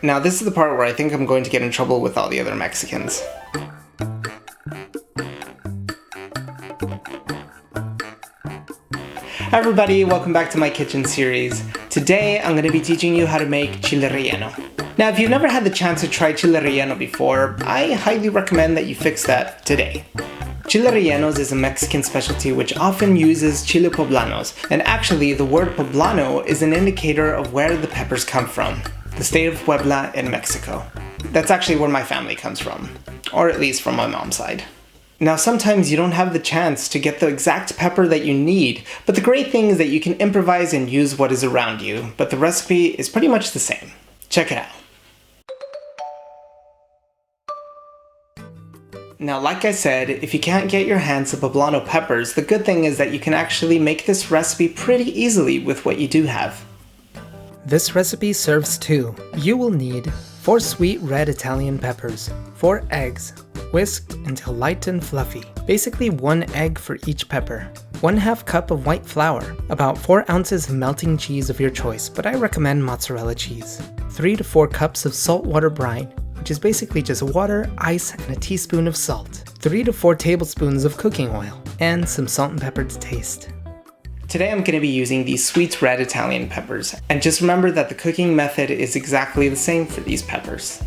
Now this is the part where I think I'm going to get in trouble with all the other Mexicans. Hi everybody, welcome back to my kitchen series. Today I'm going to be teaching you how to make chile relleno. Now if you've never had the chance to try chile relleno before, I highly recommend that you fix that today. Chile rellenos is a Mexican specialty which often uses chile poblanos, and actually the word poblano is an indicator of where the peppers come from, the state of Puebla in Mexico. That's actually where my family comes from, or at least from my mom's side. Now sometimes you don't have the chance to get the exact pepper that you need, but the great thing is that you can improvise and use what is around you, but the recipe is pretty much the same. Check it out. Now like I said, if you can't get your hands on poblano peppers, the good thing is that you can actually make this recipe pretty easily with what you do have. This recipe serves two. You will need 4 sweet red Italian peppers, 4 eggs, whisked until light and fluffy, basically 1 egg for each pepper, 1/2 cup of white flour, about 4 ounces of melting cheese of your choice, but I recommend mozzarella cheese, 3 to 4 cups of saltwater brine, which is basically just water, ice, and a teaspoon of salt, 3 to 4 tablespoons of cooking oil, and some salt and pepper to taste. Today I'm going to be using these sweet red Italian peppers, and just remember that the cooking method is exactly the same for these peppers.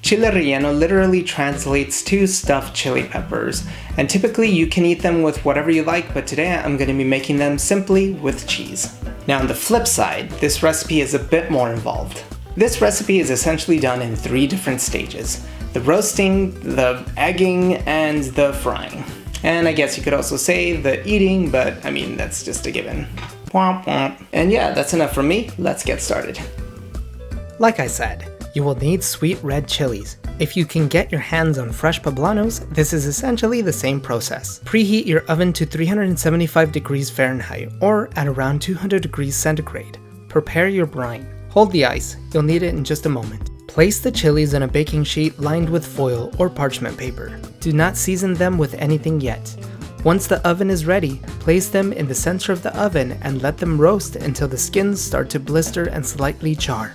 Chile relleno literally translates to stuffed chili peppers, and typically you can eat them with whatever you like, but today I'm going to be making them simply with cheese. Now on the flip side, this recipe is a bit more involved. This recipe is essentially done in 3 different stages: the roasting, the egging, and the frying. And I guess you could also say the eating, but I mean, that's just a given. Womp womp. And yeah, that's enough from me. Let's get started. Like I said, you will need sweet red chilies. If you can get your hands on fresh poblanos, this is essentially the same process. Preheat your oven to 375 degrees Fahrenheit, or at around 200 degrees centigrade. Prepare your brine. Hold the ice, you'll need it in just a moment. Place the chilies on a baking sheet lined with foil or parchment paper. Do not season them with anything yet. Once the oven is ready, place them in the center of the oven and let them roast until the skins start to blister and slightly char.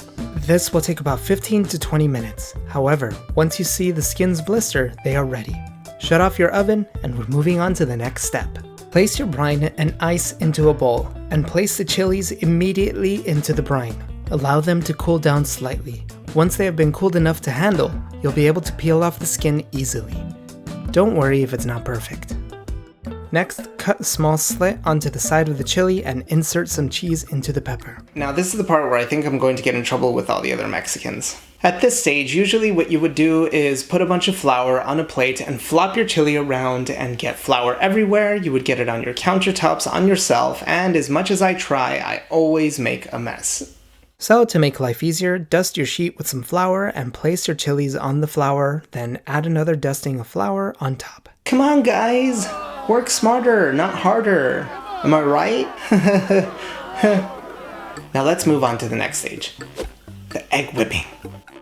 This will take about 15 to 20 minutes. However, once you see the skins blister, they are ready. Shut off your oven and we're moving on to the next step. Place your brine and ice into a bowl and place the chilies immediately into the brine. Allow them to cool down slightly. Once they have been cooled enough to handle, you'll be able to peel off the skin easily. Don't worry if it's not perfect. Next, cut a small slit onto the side of the chili and insert some cheese into the pepper. Now this is the part where I think I'm going to get in trouble with all the other Mexicans. At this stage, usually what you would do is put a bunch of flour on a plate and flop your chili around and get flour everywhere. You would get it on your countertops, on yourself, and as much as I try, I always make a mess. So to make life easier, dust your sheet with some flour and place your chilies on the flour, then add another dusting of flour on top. Come on guys, work smarter, not harder. Am I right? Now let's move on to the next stage, the egg whipping.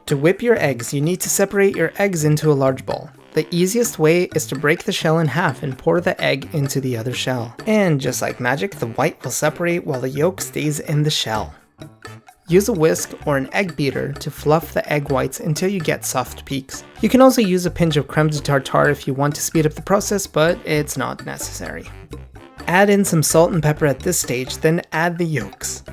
To whip your eggs, you need to separate your eggs into a large bowl. The easiest way is to break the shell in half and pour the egg into the other shell. And just like magic, the white will separate while the yolk stays in the shell. Use a whisk or an egg beater to fluff the egg whites until you get soft peaks. You can also use a pinch of creme de tartare if you want to speed up the process, but it's not necessary. Add in some salt and pepper at this stage, then add the yolks.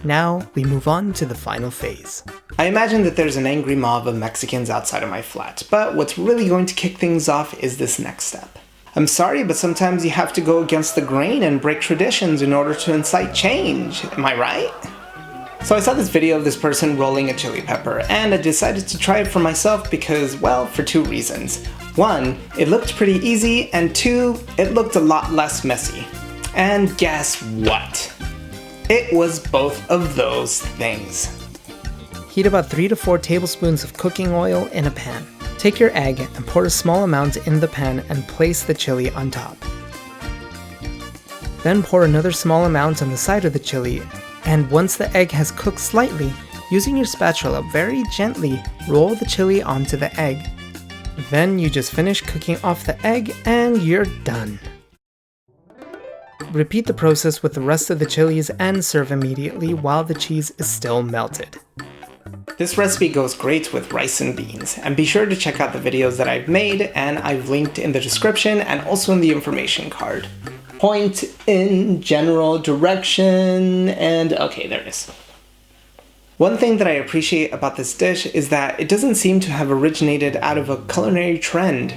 Now we move on to the final phase. I imagine that there's an angry mob of Mexicans outside of my flat, but what's really going to kick things off is this next step. I'm sorry, but sometimes you have to go against the grain and break traditions in order to incite change. Am I right? So I saw this video of this person rolling a chili pepper, and I decided to try it for myself because, well, for 2 reasons. 1, it looked pretty easy, and 2, it looked a lot less messy. And guess what? It was both of those things. Heat about 3 to 4 tablespoons of cooking oil in a pan. Take your egg and pour a small amount in the pan and place the chili on top. Then pour another small amount on the side of the chili, and once the egg has cooked slightly, using your spatula very gently roll the chili onto the egg. Then you just finish cooking off the egg and you're done. repeat the process with the rest of the chilies and serve immediately while the cheese is still melted. This recipe goes great with rice and beans, and be sure to check out the videos that I've made and I've linked in the description and also in the information card. Point in general direction, and okay, there it is. One thing that I appreciate about this dish is that it doesn't seem to have originated out of a culinary trend.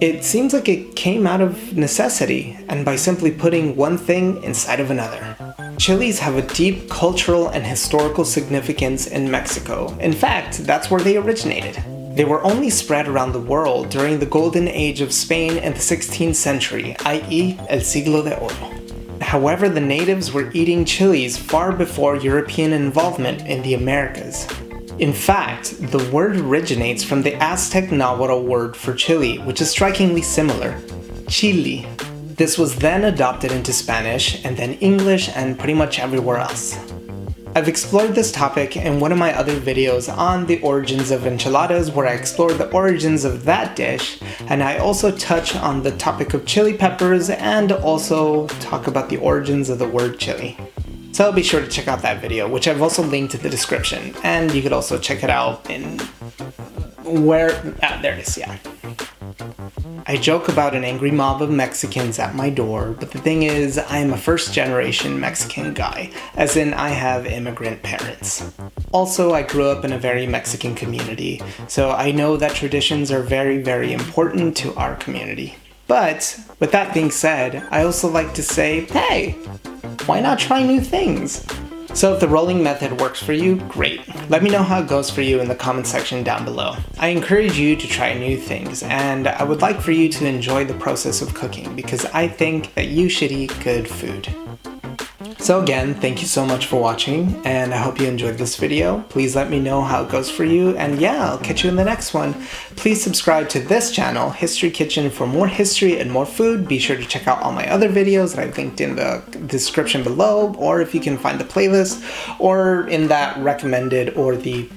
It seems like it came out of necessity, and by simply putting one thing inside of another. Chilies have a deep cultural and historical significance in Mexico. In fact, that's where they originated. They were only spread around the world during the golden age of Spain in the 16th century, i.e. El Siglo de Oro. However, the natives were eating chilies far before European involvement in the Americas. In fact, the word originates from the Aztec Nahuatl word for chili, which is strikingly similar, chili. This was then adopted into Spanish, and then English, and pretty much everywhere else. I've explored this topic in one of my other videos on the origins of enchiladas, where I explore the origins of that dish, and I also touch on the topic of chili peppers and also talk about the origins of the word chili. So be sure to check out that video, which I've also linked in the description, and you could also check it out in there it is, yeah. I joke about an angry mob of Mexicans at my door, but the thing is, I am a first-generation Mexican guy, as in I have immigrant parents. Also, I grew up in a very Mexican community, so I know that traditions are very, very important to our community. But, with that being said, I also like to say, hey, why not try new things? So if the rolling method works for you, great. Let me know how it goes for you in the comment section down below. I encourage you to try new things, and I would like for you to enjoy the process of cooking because I think that you should eat good food. So again, thank you so much for watching, and I hope you enjoyed this video. Please let me know how it goes for you, and yeah, I'll catch you in the next one. Please subscribe to this channel, History Kitchen, for more history and more food. Be sure to check out all my other videos that I've linked in the description below, or if you can find the playlist, or in that recommended, or the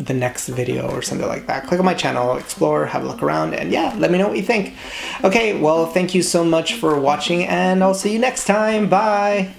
next video or something like that. Click on my channel, explore, have a look around, and yeah, let me know what you think. Okay, well, thank you so much for watching, and I'll see you next time. Bye!